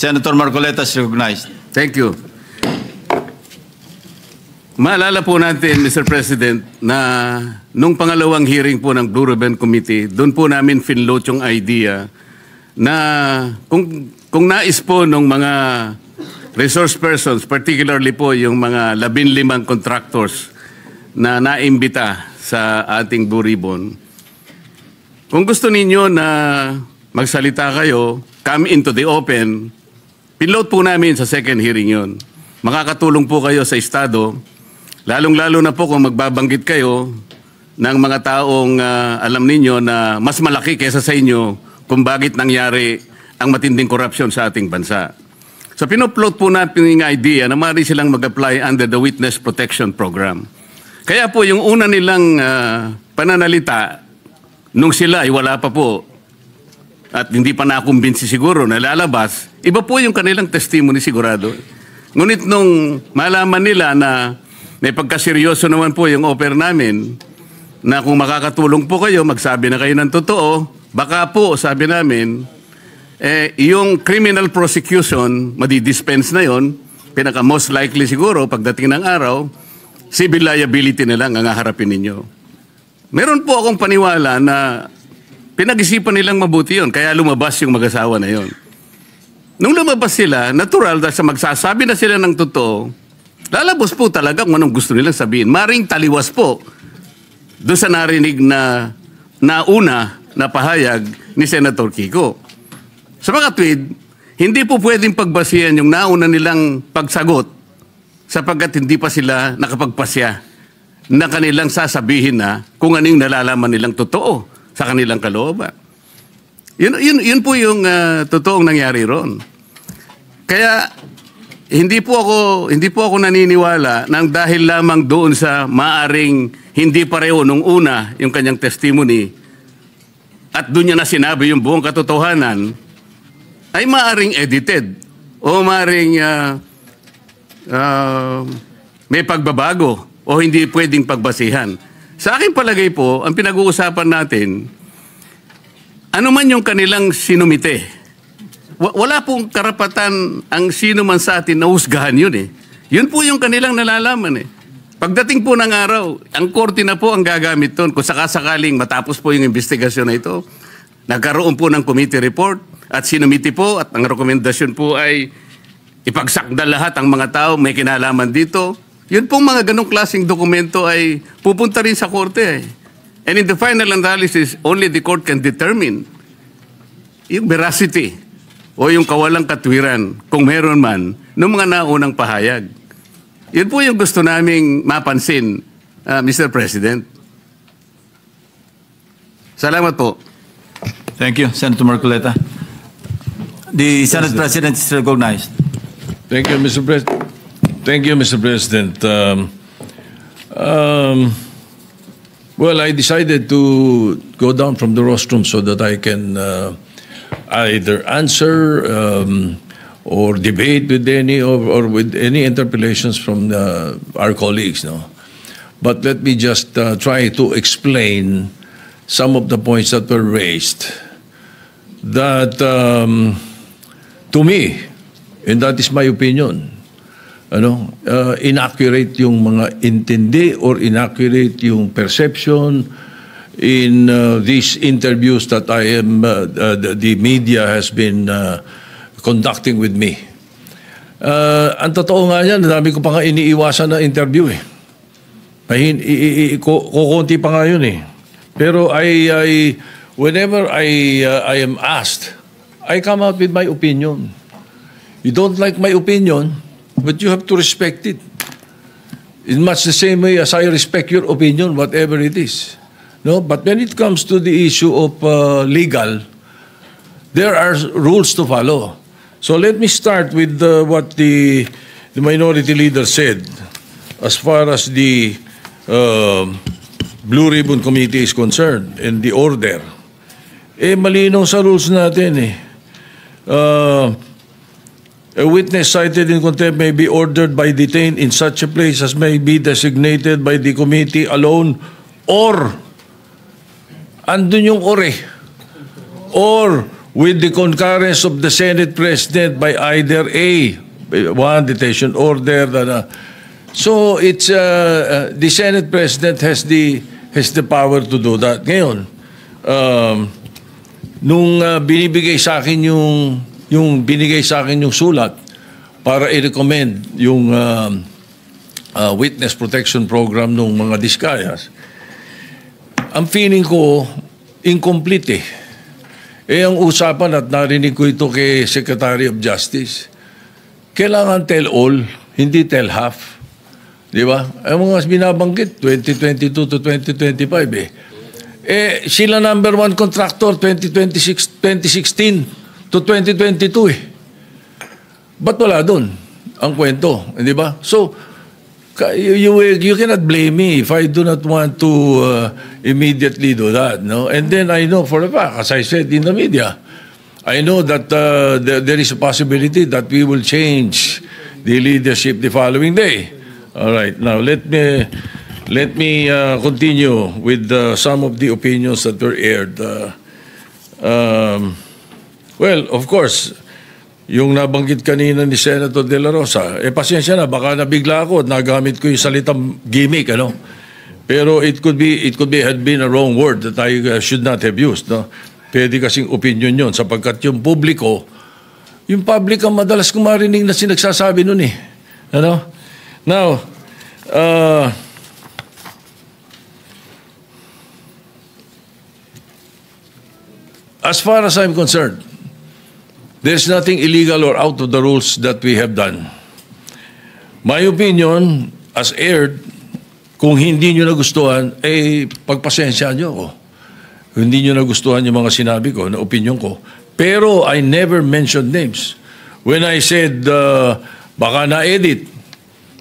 Senator Marcoleta is recognized. Thank you. Maalala po natin, Mr. President, na nung pangalawang hearing po ng Blue Ribbon Committee, doon po namin finload yung idea na kung nais po ng mga resource persons, particularly po yung mga 15 contractors na naimbita sa ating Blue Ribbon, kung gusto ninyo na magsalita kayo, come into the open, pinload po namin sa second hearing yon. Makakatulong po kayo sa Estado, lalong-lalo na po kung magbabanggit kayo ng mga taong alam ninyo na mas malaki kaysa sa inyo kung bakit nangyari ang matinding korupsyon sa ating bansa. So pinupload po natin yung idea na maaari silang mag-apply under the Witness Protection Program. Kaya po yung una nilang pananalita, nung sila ay wala pa po at hindi pa nakumbinsi siguro na lalabas, iba po yung kanilang testimony sigurado. Ngunit nung malaman nila na may pagkaseryoso naman po yung offer namin, na kung makakatulong po kayo, magsabi na kayo ng totoo, baka po, sabi namin, yung criminal prosecution, madidispense na yon, pinaka most likely siguro, pagdating ng araw, civil liability na lang ang haharapin ninyo. Meron po akong paniwala na pinag-isipan nilang mabuti yon, kaya lumabas yung mag-asawa na yon. Nung lumabas sila, natural, dahil sa magsasabi na sila ng totoo, lalabas po talaga kung anong gusto nilang sabihin. Maring taliwas po doon sa narinig na nauna na pahayag ni Senator Kiko. Sa mga tweet, hindi po pwedeng pagbasihan yung nauna nilang pagsagot sapagkat hindi pa sila nakapagpasya na kanilang sasabihin na kung anong nalalaman nilang totoo sa kanilang kalooban. Yun po yung totoong nangyari ron. Kaya hindi po ako naniniwala nang dahil lamang doon sa maaring hindi pareho nung una yung kanyang testimony at doon niya na sinabi yung buong katotohanan ay maaring edited o maaring may pagbabago o hindi pwedeng pagbasihan. Sa aking palagay po, ang pinag-uusapan natin, ano man yung kanilang sinumite, wala pong karapatan ang sino man sa atin na husgahan yun eh. Yun po yung kanilang nalalaman eh. Pagdating po ng araw, ang korte na po ang gagamit doon. Kung sakasakaling matapos po yung investigasyon na ito, nagkaroon po ng committee report at sinumiti po at ang rekomendasyon po ay ipagsakda lahat ang mga tao may kinalaman dito. Yun pong mga ganong klaseng dokumento ay pupunta rin sa korte eh. And in the final analysis, only the court can determine yung veracity o yung kawalang katwiran, kung meron man, ng mga naunang pahayag. Yun po yung gusto naming mapansin, Mr. President. Salamat po. Thank you, Senator Marcoleta. The Senate President is recognized. Thank you, Mr. President. Thank you, Mr. President. Well, I decided to go down from the rostrum so that I can either answer or debate with any or with any interpellations from our colleagues. No, but let me just try to explain some of the points that were raised. That to me, and that is my opinion, inaccurate yung mga intindi or inaccurate yung perception in these interviews that the media has been conducting with me. Ang totoo nga yan, dami ko pa nga iniiwasan na interview eh. Kukunti pa nga yun eh. Pero whenever I am asked, I come out with my opinion. You don't like my opinion, but you have to respect it. In much the same way as I respect your opinion, whatever it is. No, but when it comes to the issue of legal, there are rules to follow. So let me start with what the minority leader said as far as the Blue Ribbon Committee is concerned and the order. Malinaw sa rules natin eh. A witness cited in contempt may be ordered by detained in such a place as may be designated by the committee alone or andun yung or with the concurrence of the Senate President by either A, one detention order, so it's the Senate President has the power to do that. Ngayon, nung binibigay sa akin yung binigay sa akin yung sulat para i-recommend yung witness protection program ng mga Diskayas, ang feeling ko incomplete eh. Ang usapan at narinig ko ito kay Secretary of Justice, kailangan tell all, hindi tell half. Di ba? Ang mga binabanggit, 2022 to 2025 eh. Sila number one contractor 2016 to 2022 eh. Ba't wala doon ang kwento? Di ba? So, you cannot blame me if I do not want to immediately do that. No? And then I know for a fact, as I said in the media, I know that there is a possibility that we will change the leadership the following day. All right. Now, let me continue with some of the opinions that were aired. Well, of course, yung nabanggit kanina ni Senator De La Rosa, pasensya na, baka nabigla ako at nagamit ko yung salitang gimmick, ano? Pero it could had been a wrong word that I should not have used, no? Pwede kasing opinion yun, sapagkat yung public ang madalas kong marinig na sinagsasabi nun eh. Ano? Now, as far as I'm concerned, there's nothing illegal or out of the rules that we have done. My opinion, as aired, kung hindi nyo nagustuhan, pagpasensya nyo ako. Kung hindi nyo nagustuhan yung mga sinabi ko, na opinion ko. Pero I never mentioned names. When I said, baka na-edit,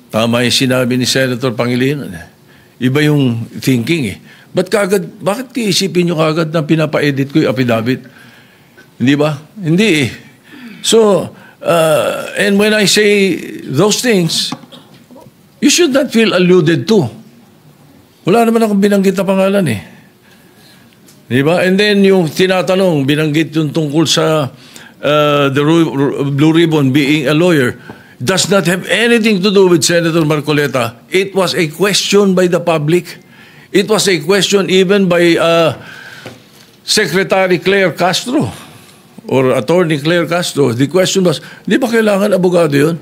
tama yung sinabi ni Senator Pangilinan. Iba yung thinking eh. Bakit iisipin nyo kagad na pinapa-edit ko yung affidavit? Hindi ba? Hindi eh. So, and when I say those things, you should not feel alluded to. Wala naman akong binanggit na pangalan eh. Di ba? And then yung tinatanong, binanggit yung tungkol sa the Blue Ribbon being a lawyer, does not have anything to do with Senator Marcoleta. It was a question by the public. It was a question even by Secretary Claire Castro or Attorney Claire Castro. The question was, di ba kailangan abogado yun?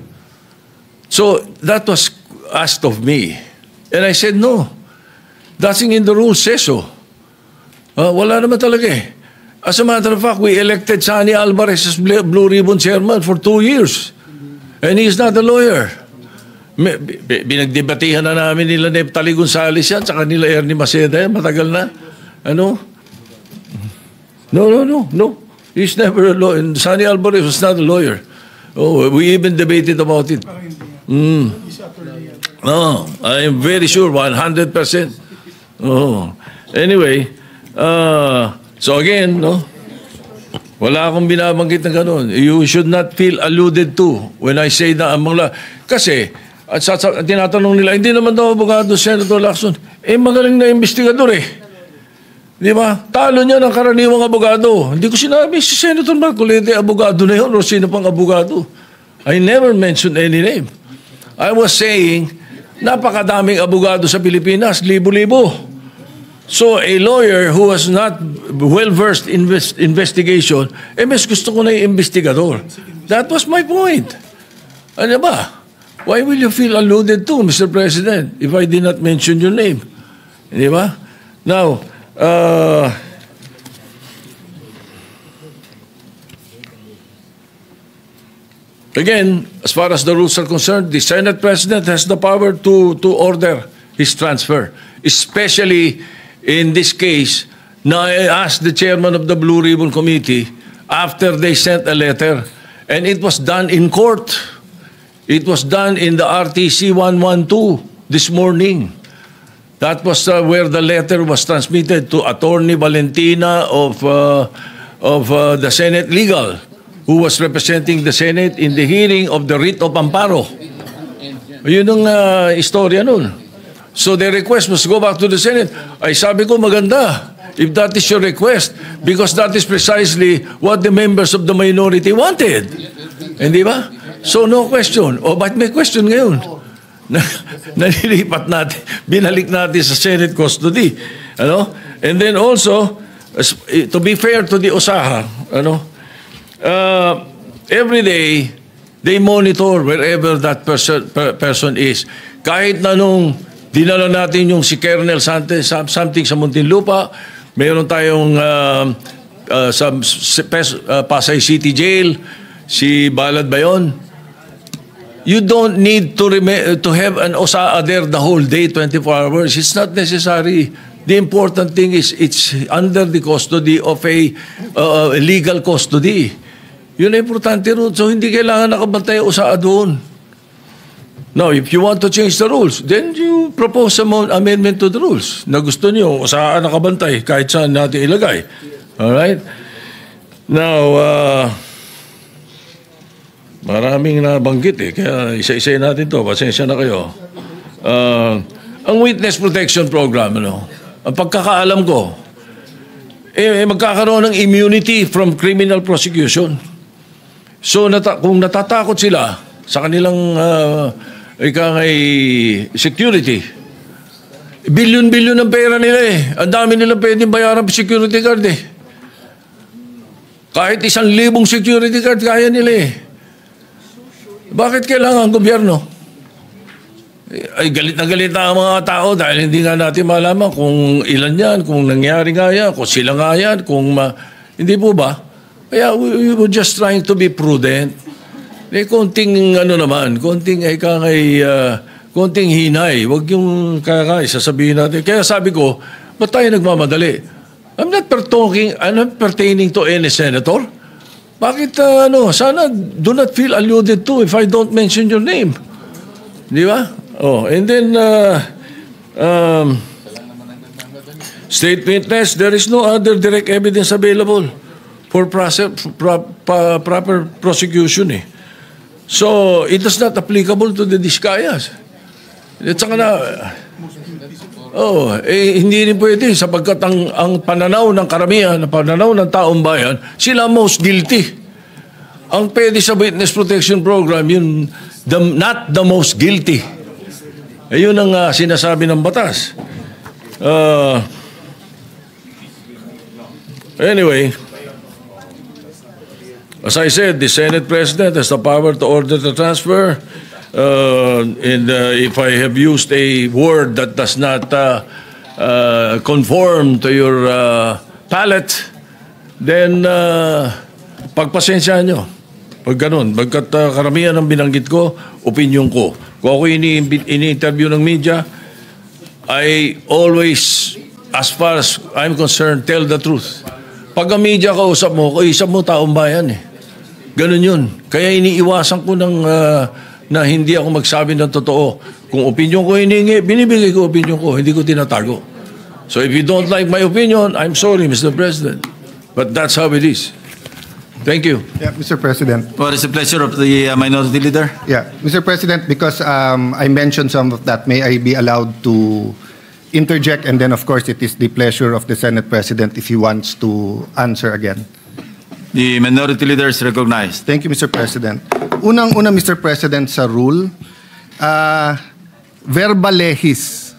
So that was asked of me. And I said, no. Nothing in the rules says so. Wala naman talaga eh. As a matter of fact, we elected Sani Alvarez as Blue Ribbon Chairman for 2 years. And he's not a lawyer. Binagdebatihan na namin nila Neptali Gonzales yan, tsaka nila Ernie Maceda yan, matagal na. Ano? No. He's never a lawyer. Sani Alvarez was not a lawyer. Oh, we even debated about it. No, I am very sure, 100%. Oh. Anyway, so again, no? Wala akong binabanggit na gano'n. You should not feel alluded to when I say na ang mga... Kasi, at tinatanong nila, hindi naman daw abogado Senator Lacson. Magaling na investigador eh. Di ba? Talo niya ng karaniwang abogado. Hindi ko sinabi si Senator Marcoleta abogado na yun o sino pang abogado. I never mentioned any name. I was saying, napakadaming abogado sa Pilipinas, libo-libo. So, a lawyer who was not well-versed in investigation, mas gusto ko na yung investigador. That was my point. Ano ba? Why will you feel alluded to, Mr. President, if I did not mention your name? Di ba? Now, again, as far as the rules are concerned, the Senate President has the power to order his transfer, especially in this case, now I asked the chairman of the Blue Ribbon Committee after they sent a letter, and it was done in court. It was done in the RTC 112 this morning. That was where the letter was transmitted to Attorney Valentina of the Senate Legal, who was representing the Senate in the hearing of the writ of amparo. Yun ang istorya nun. So the request was go back to the Senate. Ay sabi ko maganda. if that is your request, because that is precisely what the members of the minority wanted. Hindi ba? So no question. O ba't may question ngayon? Nalilipat natin, binalik natin sa Senate custody. Ano? And then also, to be fair to the OSAHA, every day, they monitor wherever that person is. Kahit na nung dinala natin yung si Colonel something sa Muntinlupa, mayroon tayong sa Pasay City Jail, si Balad Bayon. You don't need to have an OSAA there the whole day, 24 hours. It's not necessary. The important thing is it's under the custody of a legal custody. Yun ang importante ron. So, hindi kailangan nakabantay o sa doon. Now, if you want to change the rules, then you propose some amendment to the rules na gusto niyo o saan nakabantay kahit saan natin ilagay. Alright? Now, maraming nabanggit kaya isa-isa natin to. Pasensya na kayo. Ang Witness Protection Program, ang pagkakaalam ko, magkakaroon ng immunity from criminal prosecution. So, kung natatakot sila sa kanilang security, bilyon-bilyon ng pera nila Ang dami nila pwedeng bayaran pa security guard Kahit 1,000 security guard, kaya nila Bakit kailangan ang gobyerno? Ay, galit na ang mga tao dahil hindi nga natin malaman kung ilan yan, kung nangyari nga yan, kung sila nga yan, hindi po ba? Kaya we were just trying to be prudent. Konting konting hinay. Huwag yung sasabihin natin. Kaya sabi ko, ba't tayo nagmamadali? I'm not pertaining to any senator. Bakit, sana do not feel alluded to if I don't mention your name. Di ba? Oh, and then, state witness, there is no other direct evidence available for proper prosecution So, it is not applicable to the Discayas. At saka hindi rin pwede sapagkat ang pananaw ng karamihan, ang pananaw ng taong bayan, sila most guilty. Ang pwede sa Witness Protection Program, yun, not the most guilty. Ayun ang sinasabi ng batas. Anyway, as I said, the Senate President has the power to order the transfer. And if I have used a word that does not conform to your palate, then pagpasensyahan nyo. Pag ganun, pagkat karamihan ng binanggit ko, opinion ko. Kung ako ini-interview ng media, I always, as far as I'm concerned, tell the truth. Pag ang media kausap mo taong bayan Ganun yun. Kaya iniiwasan ko na hindi ako magsabi ng totoo. Kung opinion ko hiningi, binibigay ko opinion ko, hindi ko tinatago. So if you don't like my opinion, I'm sorry, Mr. President. But that's how it is. Thank you. Yeah, Mr. President. What is the pleasure of the minority leader? Yeah, Mr. President, because I mentioned some of that, may I be allowed to interject? And then, of course, it is the pleasure of the Senate President if he wants to answer again. The minority leader is recognized. Thank you, Mr. President. Unang-una, Mr. President, sa rule, verba lehis.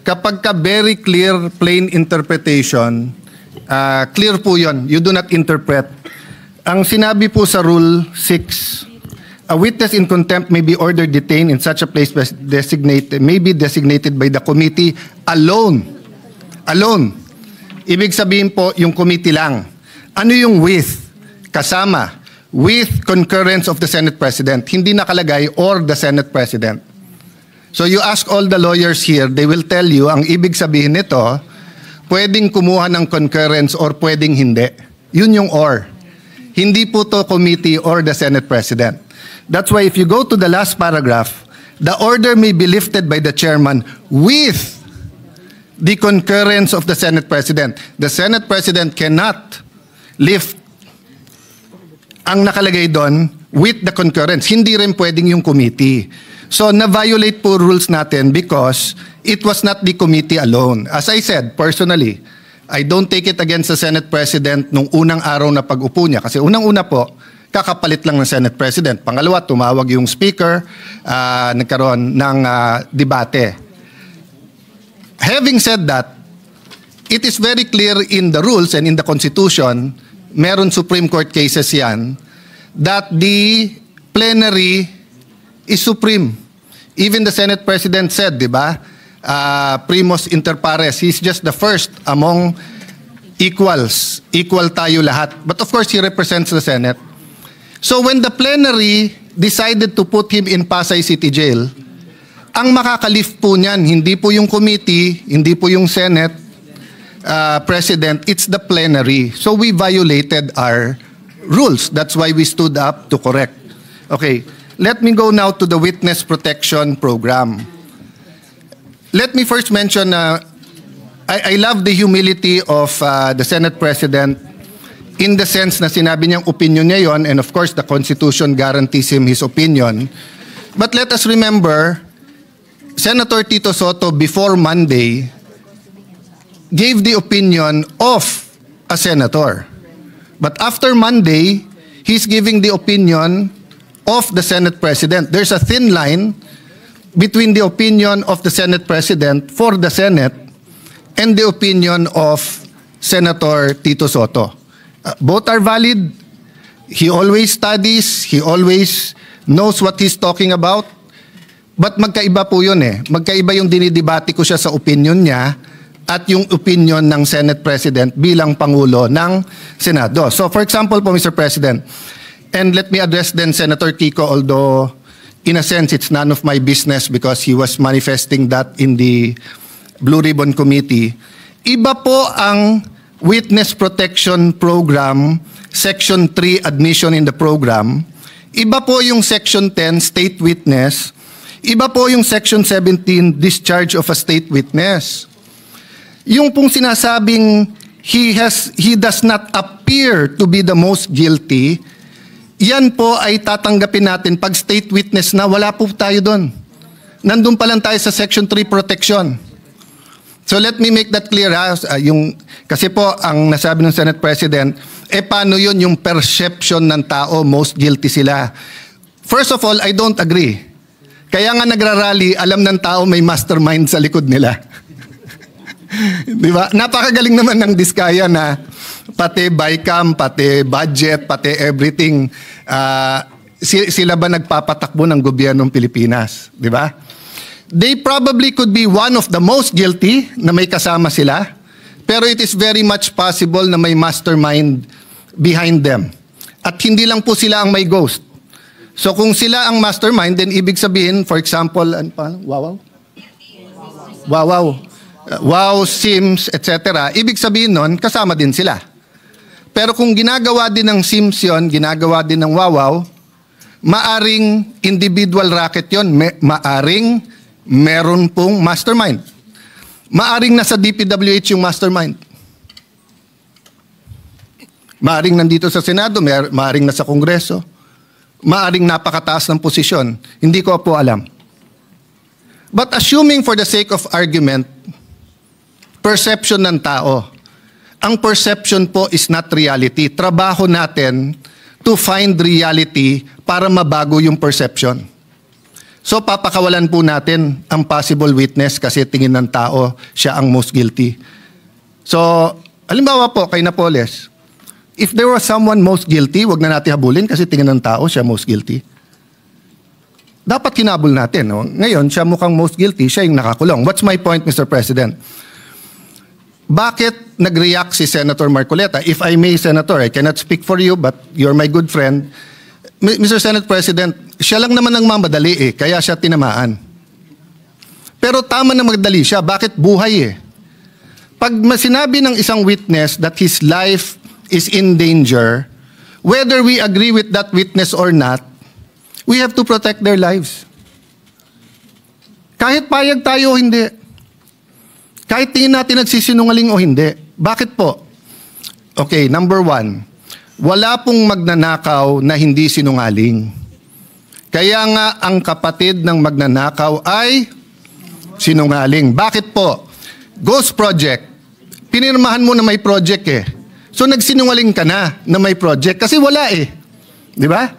Kapag ka very clear, plain interpretation, clear po yun. You do not interpret. Ang sinabi po sa Rule 6, a witness in contempt may be ordered detained in such a place may be designated by the committee alone. Alone. Ibig sabihin po, yung committee lang. Ano yung with? Kasama. With concurrence of the Senate President. Hindi nakalagay or the Senate President. So you ask all the lawyers here, they will tell you, ang ibig sabihin nito, pwedeng kumuha ng concurrence or pwedeng hindi. Yun yung or. Hindi po to committee or the Senate President. That's why if you go to the last paragraph, the order may be lifted by the chairman with the concurrence of the Senate President. The Senate President cannot lift ang nakalagay doon with the concurrence. Hindi rin pwedeng yung committee. So, na-violate po rules natin because it was not the committee alone. As I said, personally, I don't take it against the Senate President nung unang araw na pag-upo niya. Kasi unang-una po, kakapalit lang ng Senate President. Pangalawa, tumawag yung Speaker, nagkaroon ng debate. Having said that, it is very clear in the rules and in the Constitution, meron Supreme Court cases yan, that the plenary is supreme. Even the Senate President said, di ba, primus inter pares, he's just the first among equals. Equal tayo lahat. But of course, he represents the Senate. So when the plenary decided to put him in Pasay City Jail, ang makakalift po niyan, hindi po yung committee, hindi po yung Senate President, it's the plenary. So we violated our rules. That's why we stood up to correct. Okay, let me go now to the Witness Protection Program. Let me first mention, I love the humility of the Senate President in the sense na sinabi niyang opinion niya yon, and of course the Constitution guarantees him his opinion. But let us remember, Senator Tito Soto before Monday gave the opinion of a senator. But after Monday, he's giving the opinion of the Senate President. There's a thin line between the opinion of the Senate President for the Senate and the opinion of Senator Tito Soto. Both are valid. He always studies. He always knows what he's talking about. But magkaiba po yun eh. Magkaiba yung dinidebate ko siya sa opinion niya at yung opinion ng Senate President bilang Pangulo ng Senado. So for example po, Mr. President, and let me address then Senator Kiko, although in a sense, it's none of my business because he was manifesting that in the Blue Ribbon Committee. Iba po ang Witness Protection Program, Section 3, Admission in the Program. Iba po yung Section 10, State Witness. Iba po yung Section 17, Discharge of a State Witness. Yung pong sinasabing he does not appear to be the most guilty, yan po ay tatanggapin natin pag state witness na, wala po tayo doon. Nandun pa lang tayo sa Section 3 protection. So let me make that clear ha. Kasi po ang nasabi ng Senate President, paano yun yung perception ng tao, most guilty sila. First of all, I don't agree. Kaya nga nagrarally, alam ng tao may mastermind sa likod nila. Di ba? Napakagaling naman ng Diskaya na pati BICAM, pati budget, pati everything, sila ba nagpapatakbo ng gobyernong Pilipinas? Di ba? They probably could be one of the most guilty na may kasama sila, pero it is very much possible na may mastermind behind them. At hindi lang po sila ang may ghost. So kung sila ang mastermind, then ibig sabihin, for example, Wow, Sims, etc. Ibig sabihin nun, kasama din sila. Pero kung ginagawa din ng Sims yun, ginagawa din ng Wawaw, maaring individual racket yun, maaring meron pong mastermind. Maaring nasa DPWH yung mastermind. Maaring nandito sa Senado, maaring nasa Kongreso, maaring napakataas ng posisyon. Hindi ko po alam. But assuming for the sake of argument, perception ng tao. Ang perception po is not reality. Trabaho natin to find reality para mabago yung perception. So papakawalan po natin ang possible witness kasi tingin ng tao siya ang most guilty. So, halimbawa po kay Napoles, if there was someone most guilty, wag na natin habulin kasi tingin ng tao siya most guilty. Dapat kinabul natin. No? Ngayon, siya mukhang most guilty, siya yung nakakulong. What's my point, Mr. President? Bakit nag-react si Senator Marcoleta? If I may, Senator, I cannot speak for you, but you're my good friend. Mr. Senate President, siya lang naman ang mamadali kaya siya tinamaan. Pero tama na magdali siya, bakit buhay Pag sinabi ng isang witness that his life is in danger, whether we agree with that witness or not, we have to protect their lives. Kahit payag tayo o hindi. Kahit tingin natin nagsisinungaling o hindi. Bakit po? Okay, number one, wala pong magnanakaw na hindi sinungaling. Kaya nga ang kapatid ng magnanakaw ay sinungaling. Bakit po? Ghost Project, Pinirmahan mo na may project eh. So nagsinungaling ka na may project kasi wala eh. Di ba?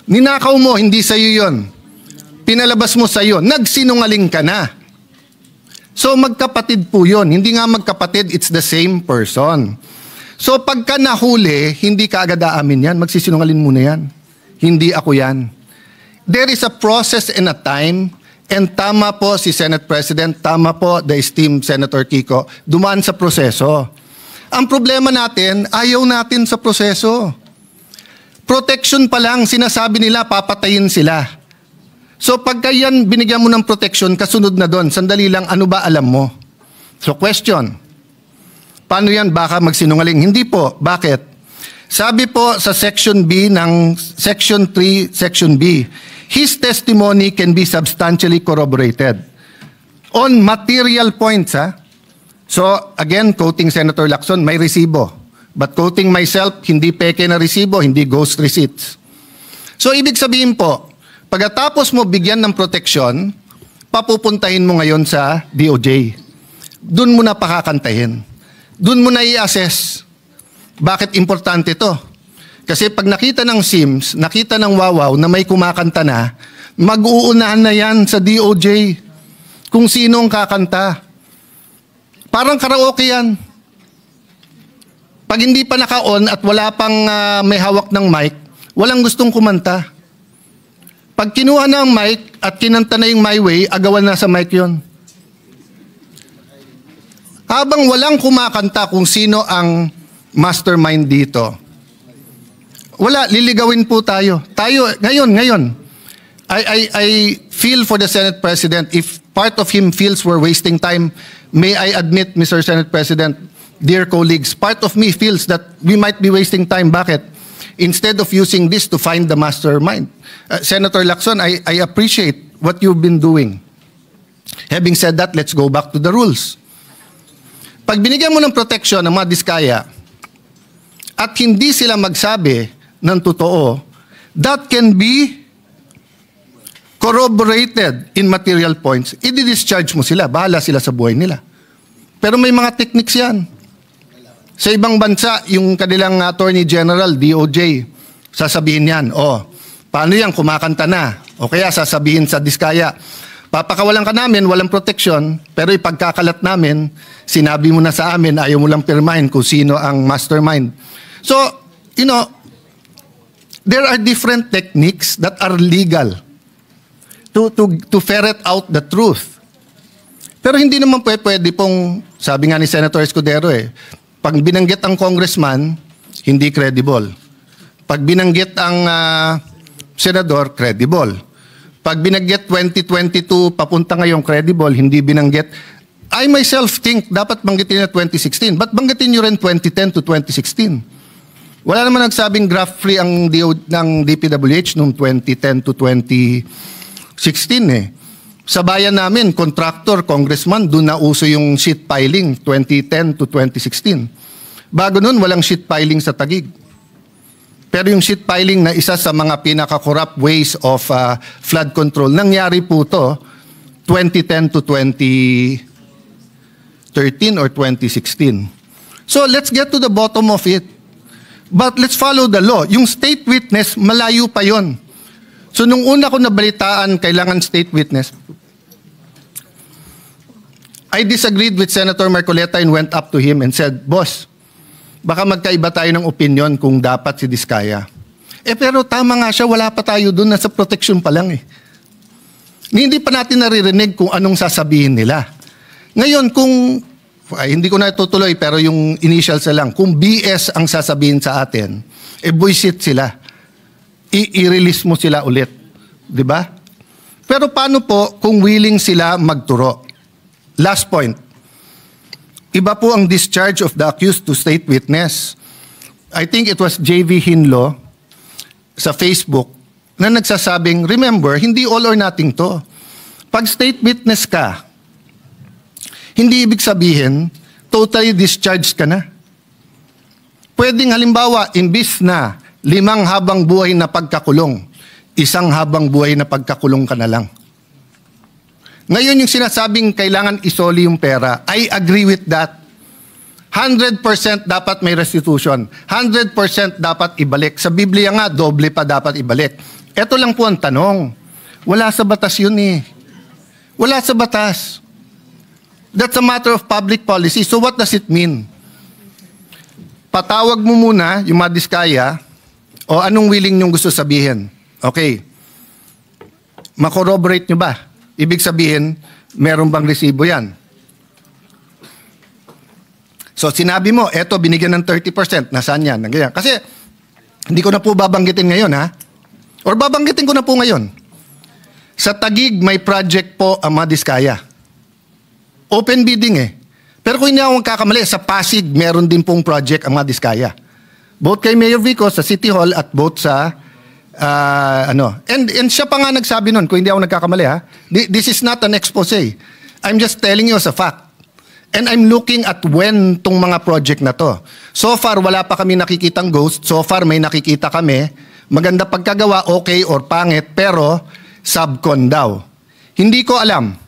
Ninakaw mo, hindi sa'yo yun. Pinalabas mo sa'yo, nagsinungaling ka na. So magkapatid po yun. Hindi nga magkapatid, it's the same person. So pagka nahuli, hindi ka agad aamin yan. Magsisinungaling muna yan. Hindi ako yan. There is a process and a time, and tama po si Senate President, tama po the esteemed Senator Kiko, dumaan sa proseso. Ang problema natin, ayaw natin sa proseso. Protection pa lang, sinasabi nila, papatayin sila. So pagka yan, binigyan mo ng protection, kasunod na doon, sandali lang, ano ba alam mo? So question, paano yan baka magsinungaling? Hindi po. Bakit? Sabi po sa Section B ng Section 3, Section B, his testimony can be substantially corroborated on material points. So again, quoting Senator Lacson, may resibo. But quoting myself, hindi peke na resibo, hindi ghost receipts. So ibig sabihin po, pagkatapos mo bigyan ng protection, papupuntahin mo ngayon sa DOJ. Doon mo na pakakantahin. Doon mo na i-assess. Bakit importante to? Kasi pag nakita ng SIMS, nakita ng Wawaw na may kumakanta na, mag-uunahan na yan sa DOJ kung sino ang kakanta. Parang karaoke yan. Pag hindi pa naka-on at wala pang may hawak ng mic, walang gustong kumanta. Pag kinuha na ang mic at kinanta na yung My Way, agawan na sa mic yon. Habang walang kumakanta kung sino ang mastermind dito, wala, liligawin po tayo. Ngayon, I feel for the Senate President. If part of him feels we're wasting time, may I admit, Mr. Senate President, dear colleagues, part of me feels that we might be wasting time. Bakit? Instead of using this to find the mastermind. Senator Lacson, I appreciate what you've been doing. Having said that, let's go back to the rules. Pag binigyan mo ng protection ng mga diskaya at hindi sila magsabi ng totoo, that can be corroborated in material points. I-discharge mo sila, bahala sila sa buhay nila. Pero may mga techniques yan. Sa ibang bansa, yung kanilang Attorney General, DOJ, sasabihin yan, paano yan, kumakanta na? O kaya sasabihin sa diskaya, papakawalan ka namin, walang protection, pero ipagkakalat namin, sinabi mo na sa amin, ayaw mo lang pirmahin kung sino ang mastermind. So, there are different techniques that are legal to ferret out the truth. Pero hindi naman pwede pong, sabi nga ni Senator Escudero pag binanggit ang congressman, hindi credible. Pag binanggit ang senador, credible. Pag binanggit 2022, papunta ngayong credible, hindi binanggit. I myself think dapat banggitin na 2016. Ba't banggitin nyo rin 2010 to 2016? Wala naman nagsabing graft-free ang ng DPWH noong 2010 to 2016 Sa bayan namin, contractor, congressman, doon na uso yung sheet piling 2010 to 2016. Bago nun, walang sheet piling sa Taguig. Pero yung sheet piling na isa sa mga pinaka-corrupt ways of flood control, nangyari po to 2010 to 2013 or 2016. So let's get to the bottom of it. But let's follow the law. Yung state witness, malayo pa yon. So nung una ko nabalitaan, kailangan state witness, I disagreed with Senator Marcoleta and went up to him and said, Boss, baka magkaiba tayo ng opinion kung dapat si Diskaya. Pero tama nga siya, wala pa tayo dun, nasa protection pa lang Hindi pa natin naririnig kung anong sasabihin nila. Ngayon, kung, hindi ko na itutuloy, pero yung initials na lang, kung BS ang sasabihin sa atin, buisit sila. I-release mo sila ulit. Diba? Pero paano po kung willing sila magturo? Last point. Iba po ang discharge of the accused to state witness. I think it was JV Hinlo sa Facebook na nagsasabing, remember, hindi all or nothing to. Pag state witness ka, hindi ibig sabihin, totally discharged ka na. Pwedeng halimbawa, imbis na 5 habang buhay na pagkakulong, 1 habang buhay na pagkakulong ka na lang. Ngayon yung sinasabing kailangan isoli yung pera, I agree with that. 100% dapat may restitution. 100% dapat ibalik. Sa Biblia nga, doble pa dapat ibalik. Ito lang po ang tanong. Wala sa batas yun eh. Wala sa batas. That's a matter of public policy. So what does it mean? Patawag mo muna yung mga diskaya o anong willing nyong gusto sabihin. Okay. Makorroborate nyo ba? Ibig sabihin, meron bang resibo yan? So sinabi mo, eto binigyan ng 30%, nasaan yan? Kasi hindi ko na po babanggitin ngayon ha. Or babanggitin ko na po ngayon. Sa Taguig may project po ang mga diskaya. Open bidding eh. Pero kung hindi ako magkakamali, sa Pasig meron din pong project ang mga diskaya. Both kay Mayor Vico sa City Hall at both sa And siya pa nga nagsabi nun, kung hindi ako nagkakamali ha. This is not an expose. I'm just telling you as a fact. And I'm looking at when tong mga project na to. So far, wala pa kami nakikitang ghost. So far, may nakikita kami. Maganda pagkagawa, okay or pangit, pero subcon daw. Hindi ko alam.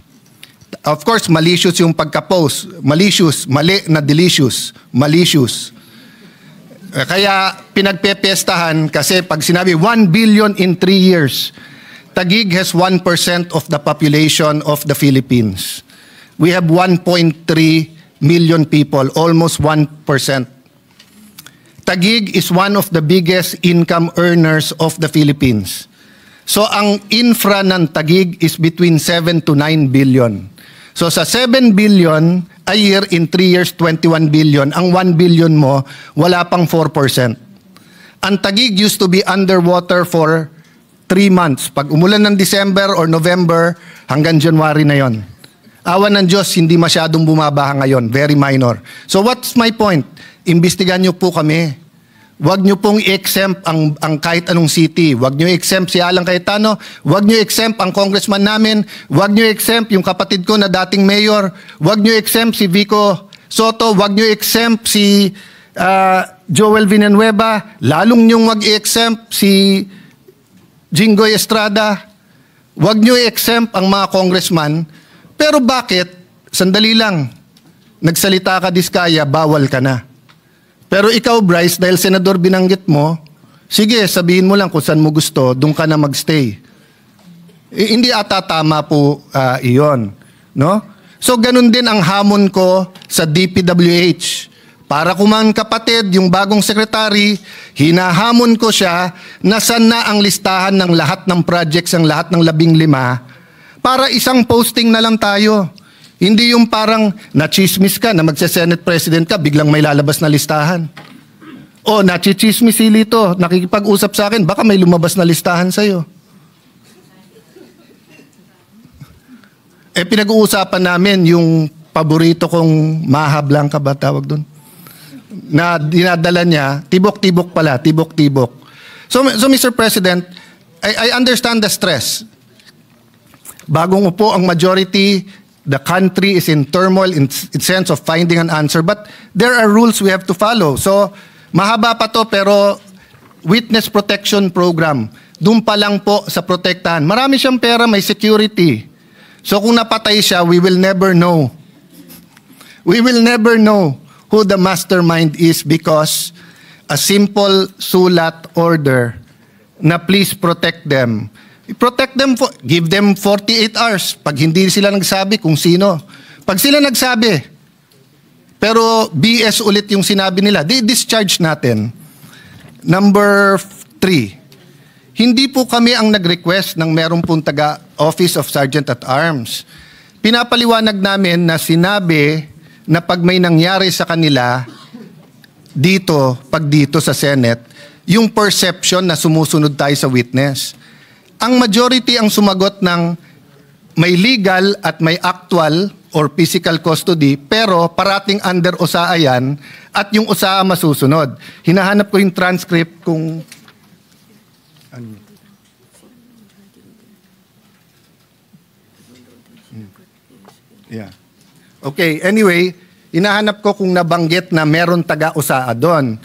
Of course, malicious yung pagka-post. Malicious, mali na delicious. Malicious. Kaya pinagpepestahan kasi pag sinabi 1 billion in 3 years, Taguig has 1% of the population of the Philippines. We have 1.3 million people, almost 1%. Taguig is one of the biggest income earners of the Philippines. So ang infra ng Taguig is between 7 to 9 billion. So sa 7 billion a year, in 3 years, 21 billion. Ang 1 billion mo, wala pang 4%. Ang Taguig used to be underwater for 3 months. Pag umulan ng December or November, hanggang January na yon. Awan ng Diyos, hindi masyadong bumabaha ngayon. Very minor. So what's my point? Imbestigahan niyo po kami. Huwag niyo pong i-exempt ang kahit anong city. Huwag niyo i-exempt si Alan Cayetano. Huwag niyo i-exempt ang congressman namin. Huwag niyo i-exempt yung kapatid ko na dating mayor. Huwag niyo i-exempt si Vico Soto. Huwag niyo i-exempt si Joel Villanueva. Lalong niyong huwag i-exempt si Jinggoy Estrada. Huwag niyo i-exempt ang mga congressman. Pero bakit? Sandali lang. Nagsalita ka diskaya, bawal ka na. Pero ikaw, Bryce, dahil senador binanggit mo, sige, sabihin mo lang kung saan mo gusto, doon ka na magstay. Hindi ata tama po iyon. No? So, ganun din ang hamon ko sa DPWH. Para kumang kapatid, yung bagong sekretary, hinahamon ko siya na saan na ang listahan ng lahat ng projects, ang lahat ng 15, para isang posting na lang tayo. Hindi yung parang nachismis ka na magse-Senate President ka, biglang may lalabas na listahan. O, nachichismis si Lito, nakikipag-usap sa akin, baka may lumabas na listahan sa'yo. Pinag-uusapan namin yung paborito kong Maha Blanca ba tawag doon? Na dinadala niya, tibok-tibok pala, tibok-tibok. So Mr. President, I understand the stress. Bagong upo ang majority, the country is in turmoil in sense of finding an answer. But there are rules we have to follow. So, mahaba pa to pero witness protection program. Doon pa lang po sa protektahan. Marami siyang pera, may security. So kung napatay siya, we will never know. We will never know who the mastermind is because a simple sulat order na please protect them. Protect them, give them 48 hours. Pag hindi sila nagsabi kung sino. Pag sila nagsabi, pero BS ulit yung sinabi nila, di-discharge natin. Number 3, hindi po kami ang nag-request ng meron pong taga Office of Sergeant at Arms. Pinapaliwanag namin na sinabi na pag may nangyari sa kanila dito, pag dito sa Senate, yung perception na sumusunod tayo sa witness. Ang majority ang sumagot ng may legal at may actual or physical custody pero parating under OSAA yan at yung OSAA masusunod. Hinahanap ko yung transcript kung yeah. Okay, anyway, hinahanap ko kung nabanggit na meron taga OSAA doon.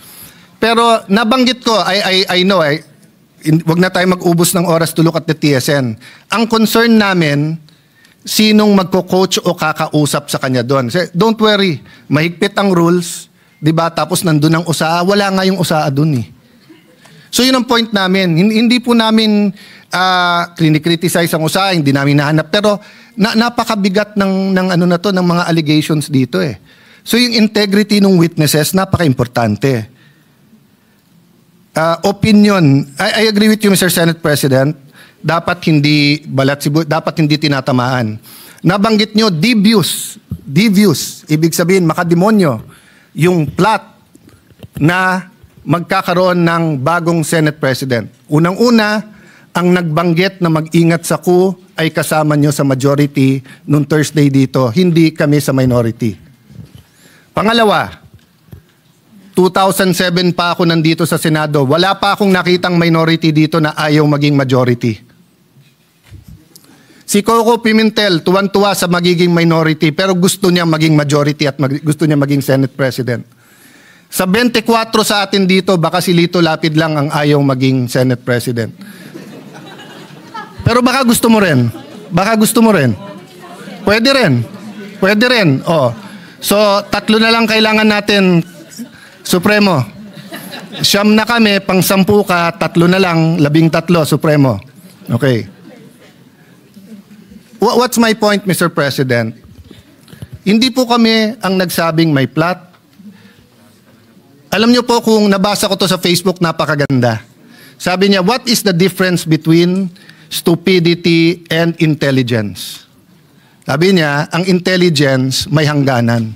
Pero nabanggit ko, I know, wag na tayo mag-ubos ng oras to look at the TSN. Ang concern namin, sinong magko-coach o kakausap sa kanya doon. Don't worry, mahigpit ang rules. 'Di ba? Tapos nandun ang USAA, wala nga yung USAA dun eh. So yun ang point namin. Hindi po namin criticize ang USAA, hindi namin nahanap, pero napakabigat ng ano na to, ng mga allegations dito eh. So yung integrity ng witnesses, napaka-importante. Opinion, I agree with you, Mr. Senate President, dapat hindi dapat hindi tinatamaan. Nabanggit nyo, devious, ibig sabihin, makademonyo, yung plot na magkakaroon ng bagong Senate President. Unang-una, ang nagbanggit na mag-ingat sa coup ay kasama nyo sa majority nung Thursday dito, hindi kami sa minority. Pangalawa, 2007 pa ako nandito sa Senado, wala pa akong nakitang minority dito na ayaw maging majority. Si Coco Pimentel, tuwan-tuwa sa magiging minority, pero gusto niya maging majority at gusto niya maging Senate President. Sa 24 sa atin dito, baka si Lito Lapid lang ang ayaw maging Senate President. Pero baka gusto mo rin. Baka gusto mo rin. Pwede rin. Pwede rin. Oh. So, 3 na lang kailangan natin, Supremo. 9 na kami, pang 10 ka, 3 na lang, 13, Supremo. Okay. What's my point, Mr. President? Hindi po kami ang nagsabing may plot. Alam niyo po, kung nabasa ko to sa Facebook, napakaganda. Sabi niya, what is the difference between stupidity and intelligence? Sabi niya, ang intelligence may hangganan.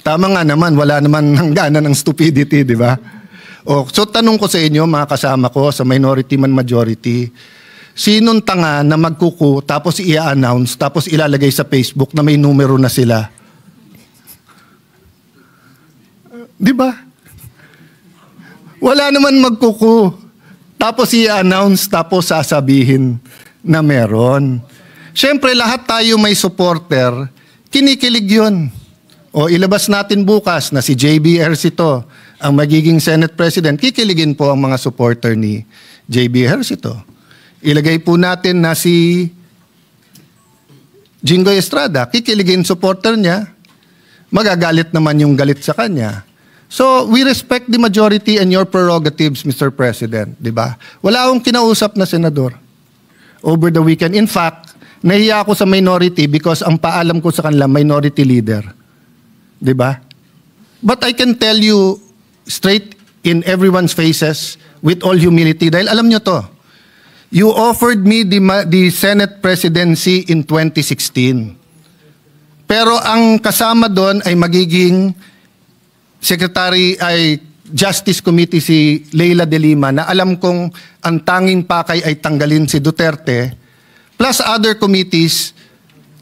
Tama nga naman, wala naman hangganan ng stupidity, di ba? So tanong ko sa inyo, mga kasama ko, sa minority man majority, sinong tanga na magkuku tapos i-announce tapos ilalagay sa Facebook na may numero na sila? Di ba? Wala naman magkuku tapos i-announce tapos sasabihin na meron. Siyempre lahat tayo may supporter, kinikilig yun. O ilabas natin bukas na si JB Ejercito ang magiging Senate President, kikiligin po ang mga supporter ni JB Ejercito. Ilagay po natin na si Jinggoy Estrada, kikiligin supporter niya, magagalit naman yung galit sa kanya. So, we respect the majority and your prerogatives, Mr. President, di ba? Wala akong kinausap na senador over the weekend. In fact, nahiya ako sa minority because ang paalam ko sa kanila, minority leader. Di ba? But I can tell you straight in everyone's faces with all humility, dahil alam nyo to, you offered me the Senate presidency in 2016. Pero ang kasama doon ay magiging Secretary ay Justice Committee si Leila de Lima na alam kong ang tanging pakay ay tanggalin si Duterte plus other committees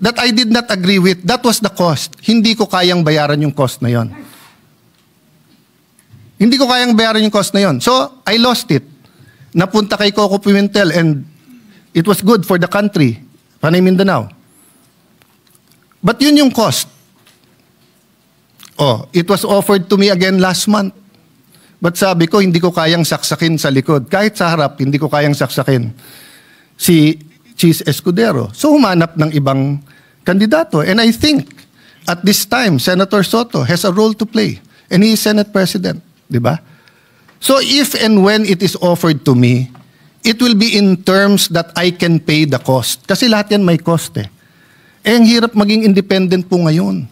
that I did not agree with. That was the cost. Hindi ko kayang bayaran yung cost na yon. Hindi ko kayang bayaran yung cost na yon. So, I lost it. Napunta kay Coco Pimentel and it was good for the country, Panay Mindanao. But yun yung cost. Oh, it was offered to me again last month. But sabi ko, hindi ko kayang saksakin sa likod. Kahit sa harap, hindi ko kayang saksakin si Cheese Escudero. So humanap ng ibang kandidato. And I think, at this time, Senator Soto has a role to play. And he is Senate President. Di ba? So if and when it is offered to me, it will be in terms that I can pay the cost. Kasi lahat yan may cost eh. Eh, ang hirap maging independent po ngayon.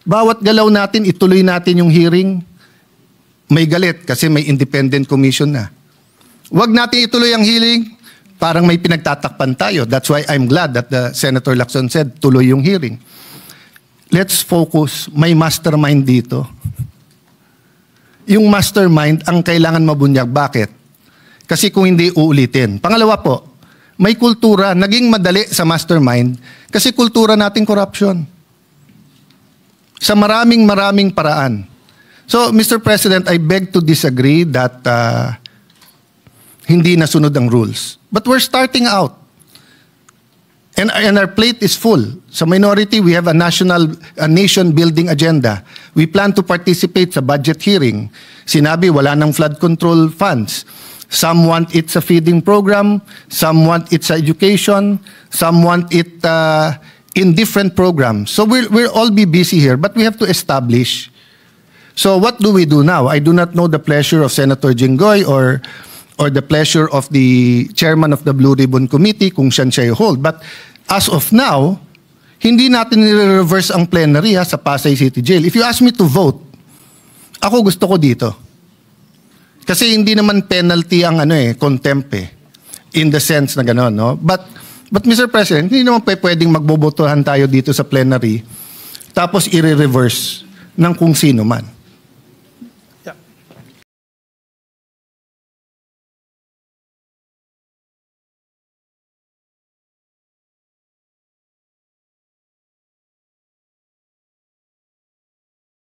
Bawat galaw natin, ituloy natin yung hearing, may galit kasi may independent commission na. Huwag natin ituloy ang hearing, parang may pinagtatakpan tayo. That's why I'm glad that the Senator Lacson said, tuloy yung hearing. Let's focus, may mastermind dito. Yung mastermind ang kailangan mabunyag. Bakit? Kasi kung hindi uulitin. Pangalawa po, may kultura, naging madali sa mastermind kasi kultura nating corruption. Sa maraming paraan. So, Mr. President, I beg to disagree that hindi nasunod ang rules. But we're starting out. And our plate is full. Sa minority, we have a nation-building agenda. We plan to participate sa budget hearing. Sinabi, wala ng flood control funds. Some want it sa feeding program. Some want it sa education. Some want it in different programs. So we'll all be busy here, but we have to establish. So what do we do now? I do not know the pleasure of Senator Jinggoy or the pleasure of the chairman of the Blue Ribbon Committee kung siya hold. But as of now, hindi natin nire-reverse ang plenary sa Pasay City Jail. If you ask me to vote, ako gusto ko dito. Kasi hindi naman penalty ang contempt in the sense na gano'n, no? But Mr. President, hindi naman pwedeng magbobotohan tayo dito sa plenary tapos i-reverse ng kung sino man.